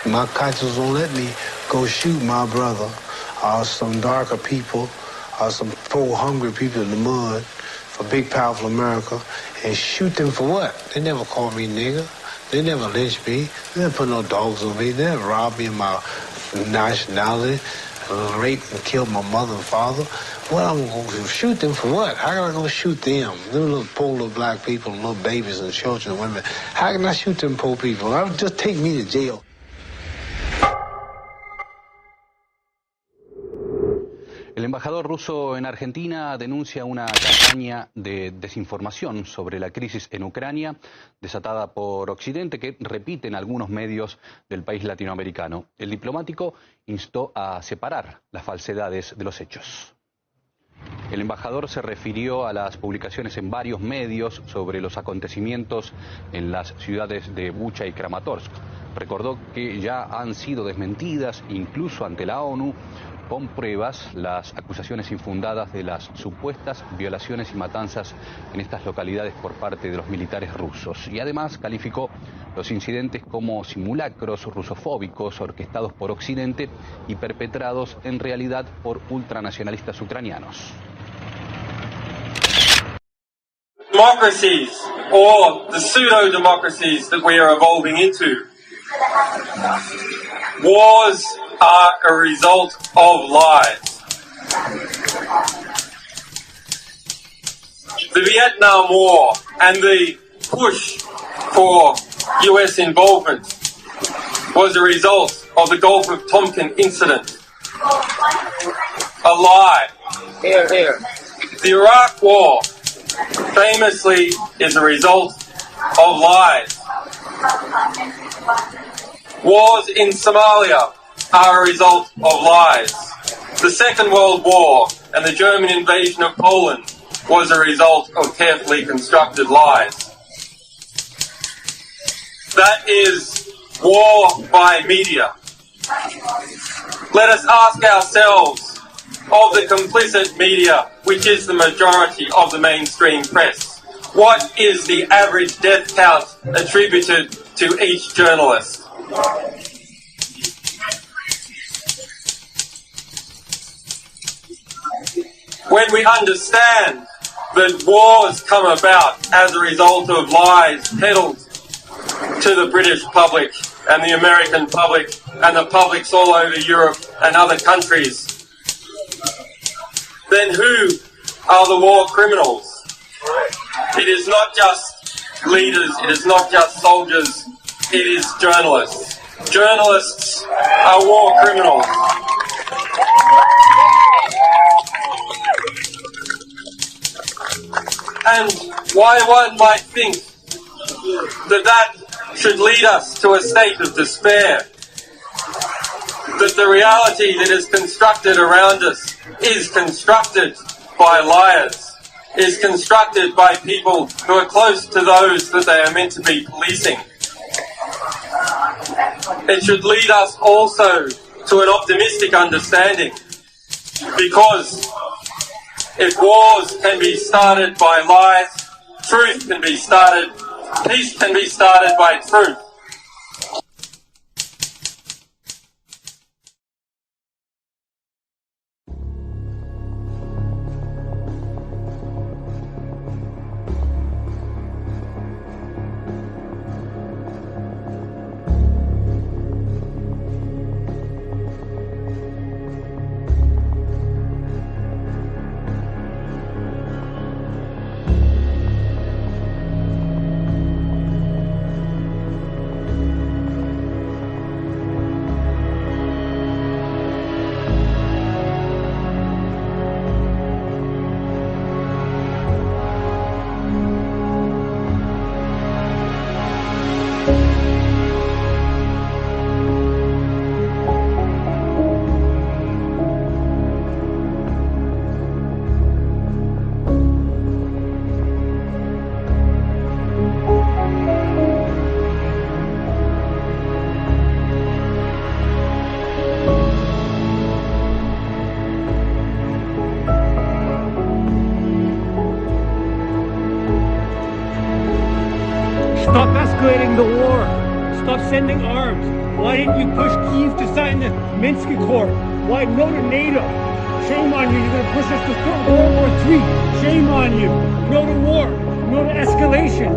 My conscience won't let me go shoot my brother or some darker people or some poor, hungry people in the mud for big, powerful America and shoot them for what? They never called me nigger. They never lynched me. They never put no dogs on me. They never robbed me of my nationality, raped and killed my mother and father. What I'm going to shoot them for what? How am I going to shoot them? Them little poor little black people, little babies and children and women. How can I shoot them poor people? Just take me to jail. El embajador ruso en Argentina denuncia una campaña de desinformación sobre la crisis en Ucrania, desatada por Occidente, que repiten algunos medios del país latinoamericano. El diplomático instó a separar las falsedades de los hechos. El embajador se refirió a las publicaciones en varios medios sobre los acontecimientos en las ciudades de Bucha y Kramatorsk. Recordó que ya han sido desmentidas, incluso ante la ONU, con pruebas, las acusaciones infundadas de las supuestas violaciones y matanzas en estas localidades por parte de los militares rusos. Y además calificó los incidentes como simulacros rusofóbicos orquestados por Occidente y perpetrados en realidad por ultranacionalistas ucranianos. Democracies, or the pseudo-democracies that we are evolving into, wars are a result of lies. The Vietnam War and the push for US involvement was a result of the Gulf of Tonkin incident. A lie. Here, here. The Iraq War famously is a result of lies. Wars in Somalia are a result of lies. The Second World War and the German invasion of Poland was a result of carefully constructed lies. That is war by media. Let us ask ourselves, of the complicit media, which is the majority of the mainstream press, what is the average death count attributed to each journalist? When we understand that wars come about as a result of lies peddled to the British public and the American public and the publics all over Europe and other countries, then who are the war criminals? It is not just leaders, it is not just soldiers, it is journalists. Journalists are war criminals. And why one might think that that should lead us to a state of despair, that the reality that is constructed around us is constructed by liars, is constructed by people who are close to those that they are meant to be policing. It should lead us also to an optimistic understanding, because if wars can be started by lies, truth can be started, peace can be started by truth. Stop escalating the war. Stop sending arms. Why didn't you push Kyiv to sign the Minsk Accord? Why no to NATO? Shame on you. You're going to push us to start World War III. Shame on you. No to war. No to escalation.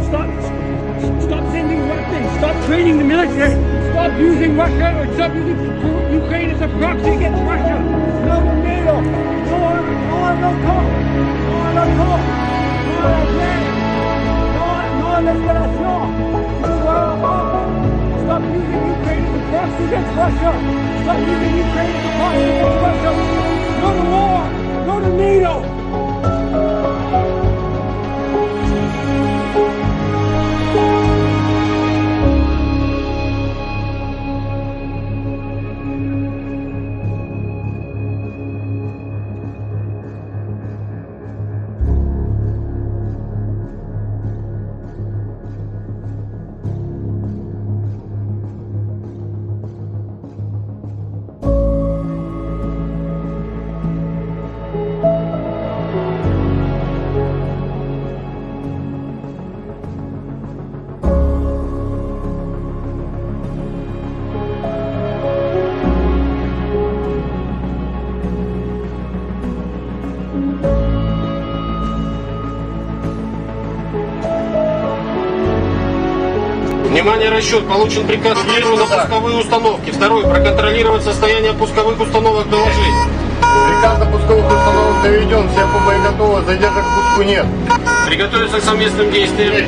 Stop sending weapons. Stop training the military. Stop using Russia or stop using Ukraine as a proxy against Russia. No to NATO. No talk. No talk. No plan. No escalation. Stop using Ukraine as a proxy against Russia. Stop using Ukraine as a proxy against Russia. No to war. No to NATO. Внимание, расчет. Получен приказ Киеву на пусковые установки. Второй. Проконтролировать состояние пусковых установок доложить. Приказ на пусковых установок доведен. Все ПБ готовы. Задержек к пуску нет. Приготовиться к совместным действиям.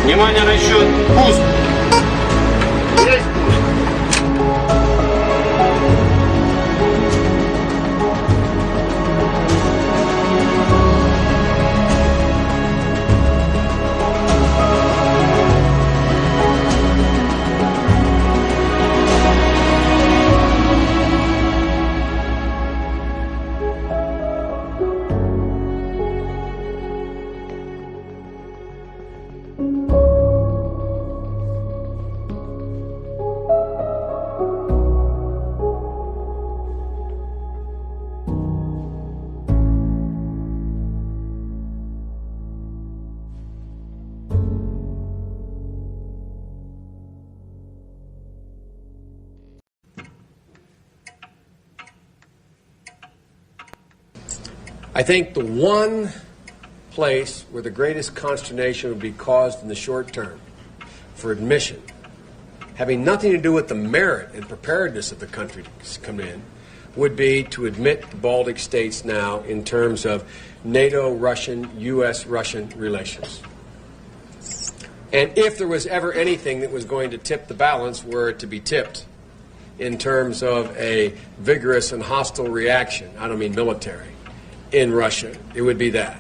Внимание, расчет. Пуск. Есть пуск. I think the one place where the greatest consternation would be caused in the short term for admission, having nothing to do with the merit and preparedness of the country to come in, would be to admit the Baltic states now in terms of NATO-Russian, U.S.-Russian relations. And if there was ever anything that was going to tip the balance, were it to be tipped in terms of a vigorous and hostile reaction, I don't mean military, in Russia, it would be that.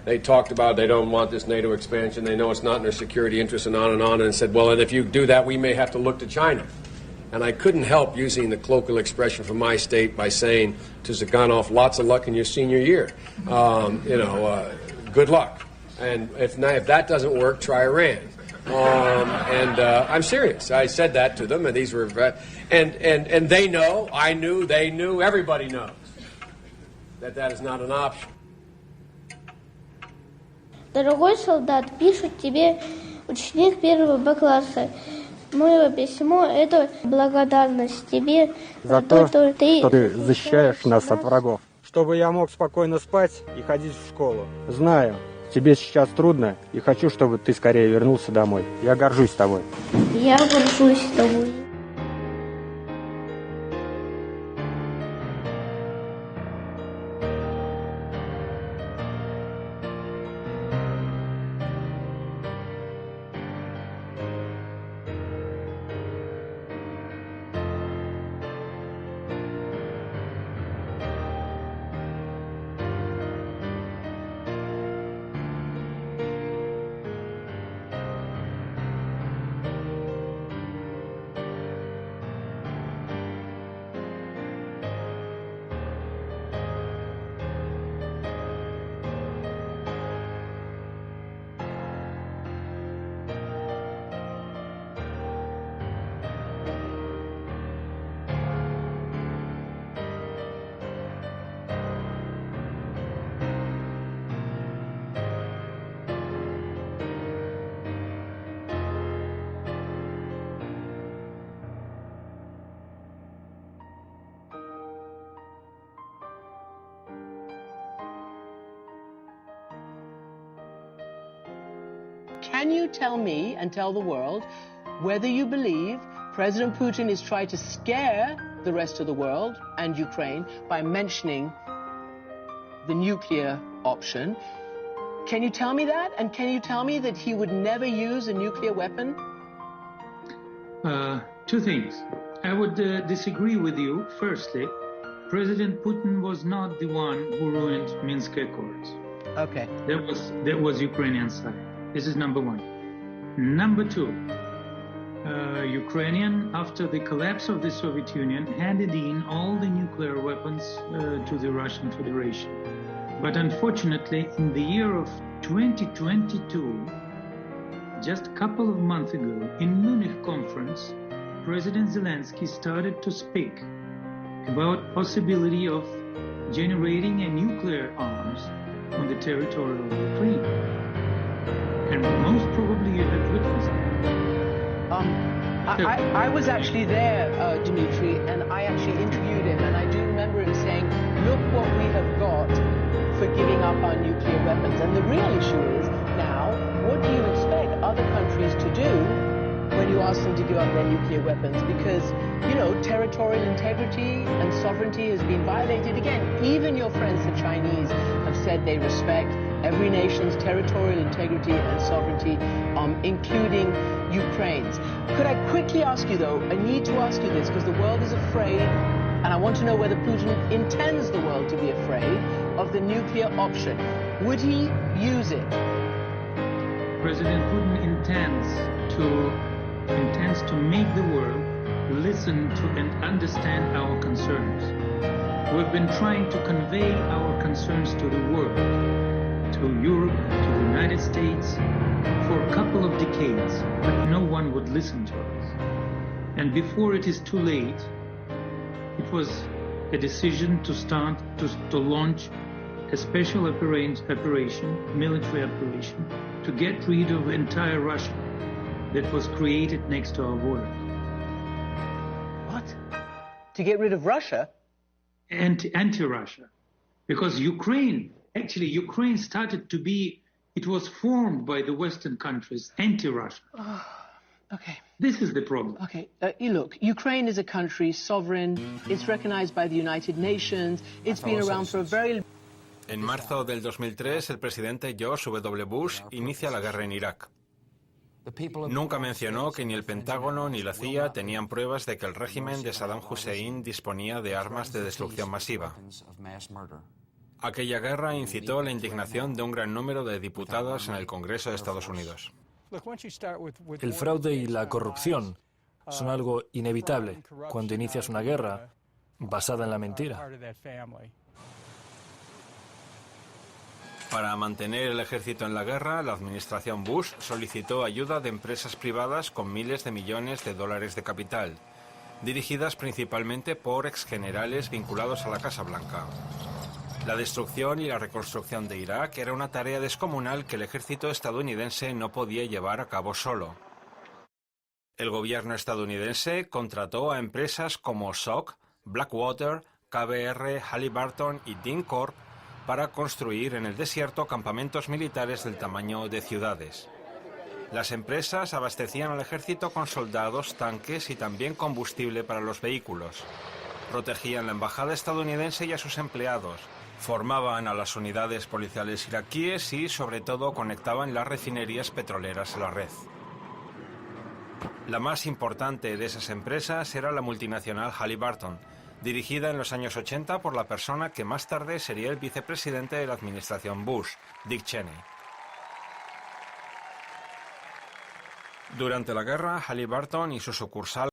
They talked about they don't want this NATO expansion, they know it's not in their security interests and on, and said, well, and if you do that, we may have to look to China. And I couldn't help using the colloquial expression from my state by saying to Zaganoff, lots of luck in your senior year. Good luck. And if that doesn't work, try Iran. I'm serious. I said that to them, and these were, and they know, I knew, they knew, everybody knows that is not an option. Дорогой солдат, пишет тебе ученик первого Б класса. Мое письмо – это благодарность тебе за то, что ты защищаешь нас от врагов. Чтобы я мог спокойно спать и ходить в школу. Знаю, тебе сейчас трудно, и хочу, чтобы ты скорее вернулся домой. Я горжусь тобой. Я горжусь тобой. can you tell me and tell the world whether you believe President Putin is trying to scare the rest of the world and Ukraine by mentioning the nuclear option? Can you tell me that? And can you tell me that he would never use a nuclear weapon? Two things. I would disagree with you. Firstly, President Putin was not the one who ruined Minsk Accords. Okay. That was Ukrainian side. This is number one. Number two, Ukrainian, after the collapse of the Soviet Union, handed in all the nuclear weapons to the Russian Federation. But unfortunately, in the year of 2022, just a couple of months ago, in Munich conference, President Zelensky started to speak about possibility of generating a nuclear arms on the territory of Ukraine. And most probably you have witnessed that. I was actually there, Dmitry, and I actually interviewed him, and I do remember him saying, look what we have got for giving up our nuclear weapons. And the real issue is now, what do you expect other countries to do when you ask them to give up their nuclear weapons? Because, you know, territorial integrity and sovereignty has been violated again. Even your friends, the Chinese, have said they respect every nation's territorial integrity and sovereignty, including Ukraine's. Could I quickly ask you, though, I need to ask you this, because the world is afraid, and I want to know whether Putin intends the world to be afraid of the nuclear option. Would he use it? President Putin intends to make the world listen to and understand our concerns. We've been trying to convey our concerns to the world, to Europe, to the United States, for a couple of decades, but no one would listen to us. And before it is too late, it was a decision to launch a special military operation, to get rid of entire Russia that was created next to our border. What? To get rid of Russia? Anti-Russia. Because Ukraine started to be, it was formed by the Western countries, anti-Russia. Oh, okay. This is the problem. Okay, look, Ukraine is a country, sovereign, it's recognized by the United Nations, it's been around for a very... En marzo del 2003, el presidente George W. Bush inicia la guerra en Irak. Nunca mencionó que ni el Pentágono ni la CIA tenían pruebas de que el régimen de Saddam Hussein disponía de armas de destrucción masiva. Aquella guerra incitó la indignación de un gran número de diputados en el Congreso de Estados Unidos. El fraude y la corrupción son algo inevitable cuando inicias una guerra basada en la mentira. Para mantener el ejército en la guerra, la administración Bush solicitó ayuda de empresas privadas con miles de millones de dólares de capital, dirigidas principalmente por exgenerales vinculados a la Casa Blanca. La destrucción y la reconstrucción de Irak era una tarea descomunal que el ejército estadounidense no podía llevar a cabo solo. El gobierno estadounidense contrató a empresas como SOC, Blackwater, KBR, Halliburton y Dean Corp para construir en el desierto campamentos militares del tamaño de ciudades. Las empresas abastecían al ejército con soldados, tanques y también combustible para los vehículos. Protegían la embajada estadounidense y a sus empleados. Formaban a las unidades policiales iraquíes y, sobre todo, conectaban las refinerías petroleras a la red. La más importante de esas empresas era la multinacional Halliburton, dirigida en los años 80 por la persona que más tarde sería el vicepresidente de la administración Bush, Dick Cheney. Durante la guerra, Halliburton y su sucursal